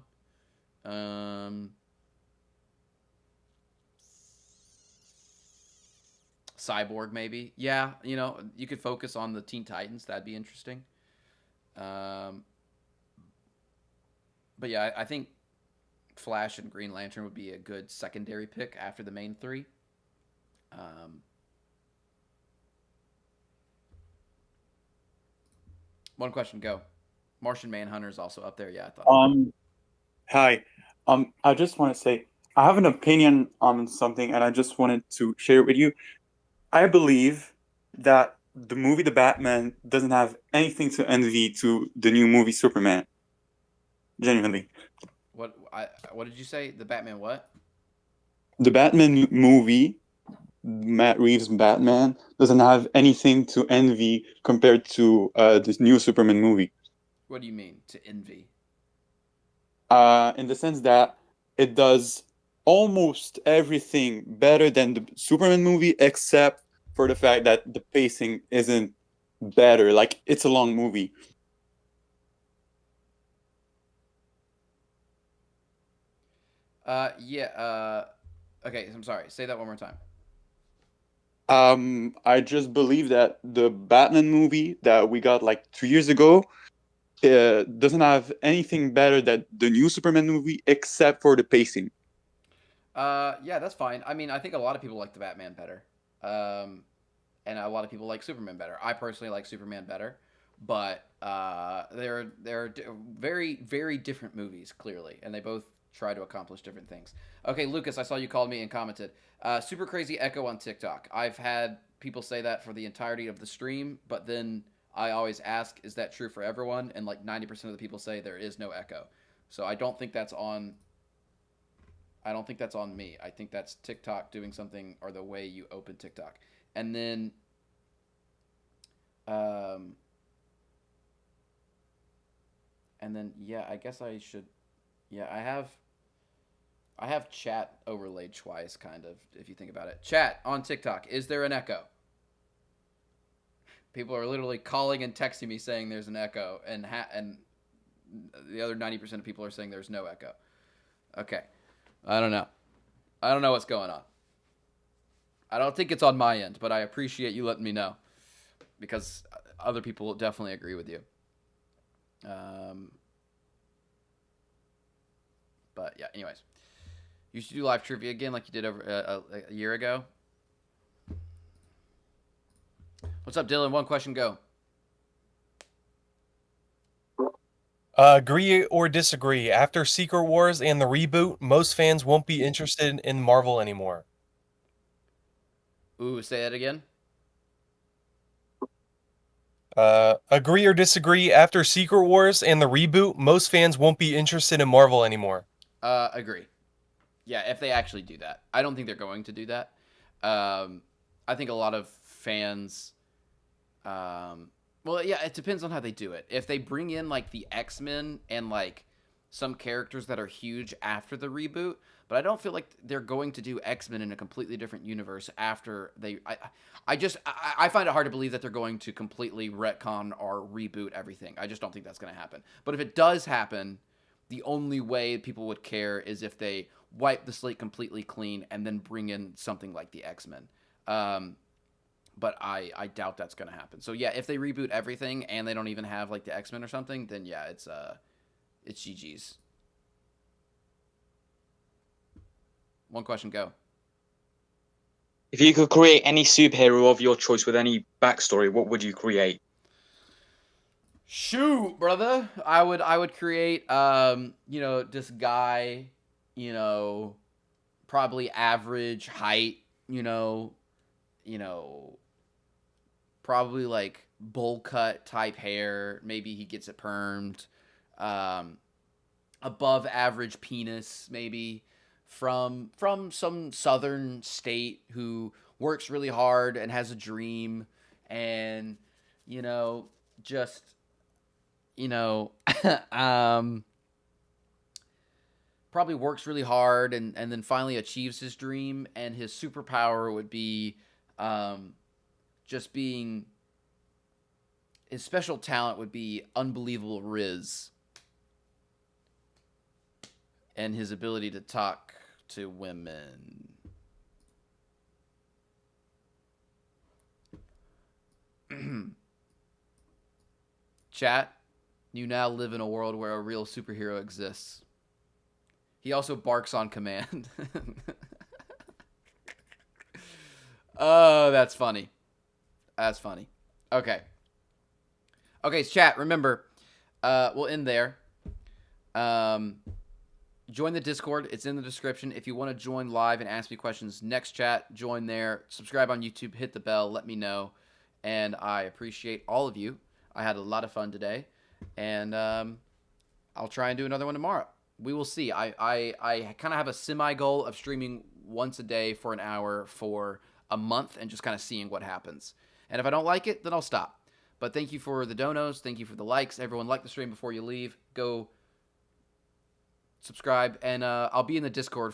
Cyborg maybe. Yeah, you could focus on the Teen Titans. That'd be interesting. But yeah, I think Flash and Green Lantern would be a good secondary pick after the main three. One question, go. Martian Manhunter is also up there. Yeah, I thought. Hi. I just want to say I have an opinion on something, and I just wanted to share it with you. I believe that the movie The Batman doesn't have anything to envy to the new movie Superman. Genuinely. What did you say? The Batman what? The Batman movie, Matt Reeves' Batman, doesn't have anything to envy compared to this new Superman movie. What do you mean, to envy? In the sense that it does almost everything better than the Superman movie, except for the fact that the pacing isn't better. Like, it's a long movie. Yeah. Okay, I'm sorry. Say that one more time. I just believe that the Batman movie that we got like 2 years ago doesn't have anything better than the new Superman movie, except for the pacing. Yeah, that's fine. I mean, I think a lot of people like the Batman better, and a lot of people like Superman better. I personally like Superman better, but they're very very different movies clearly, and they both try to accomplish different things. Okay, Lucas, I saw you called me and commented. Super crazy echo on TikTok. I've had people say that for the entirety of the stream, but then I always ask, is that true for everyone? And like 90% of the people say there is no echo. So I don't think that's on. I don't think that's on me. I think that's TikTok doing something, or the way you open TikTok. And then, yeah, I guess I should. Yeah, I have chat overlaid twice, kind of, if you think about it. Chat on TikTok, is there an echo? People are literally calling and texting me saying there's an echo, and the other 90% of people are saying there's no echo. Okay. I don't know. I don't know what's going on. I don't think it's on my end, but I appreciate you letting me know because other people definitely agree with you. But yeah, anyways, you should do live trivia again like you did over a year ago. What's up, Dylan? One question, go. Agree or disagree? After Secret Wars and the reboot, most fans won't be interested in Marvel anymore. Ooh, say that again. Agree or disagree? After Secret Wars and the reboot, most fans won't be interested in Marvel anymore. Agree. Yeah, if they actually do that. I don't think they're going to do that. I think a lot of fans... well, yeah, it depends on how they do it. If they bring in, like, the X-Men and, like, some characters that are huge after the reboot, but I don't feel like they're going to do X-Men in a completely different universe after they... I find it hard to believe that they're going to completely retcon or reboot everything. I just don't think that's going to happen. But if it does happen, the only way people would care is if they wipe the slate completely clean and then bring in something like the X-Men. But I doubt that's going to happen. So yeah, if they reboot everything and they don't even have like the X-Men or something, then yeah, it's GG's. One question, go. If you could create any superhero of your choice with any backstory, what would you create? Shoot, brother. I would create this guy, probably average height, probably like bowl cut type hair. Maybe he gets it permed. Above average penis, maybe from some southern state who works really hard and has a dream and just probably works really hard and then finally achieves his dream, and his superpower would be just being... his special talent would be unbelievable riz. And his ability to talk to women. Chat, you now live in a world where a real superhero exists. He also barks on command. Oh, that's funny. That's funny. Okay. Okay, chat, remember, we'll end there. Join the Discord. It's in the description. If you want to join live and ask me questions next chat, join there. Subscribe on YouTube. Hit the bell. Let me know. And I appreciate all of you. I had a lot of fun today. And I'll try and do another one tomorrow. We will see. I kind of have a semi-goal of streaming once a day for an hour for a month and just kind of seeing what happens. And if I don't like it, then I'll stop. But thank you for the donos. Thank you for the likes. Everyone, like the stream before you leave. Go subscribe, and I'll be in the Discord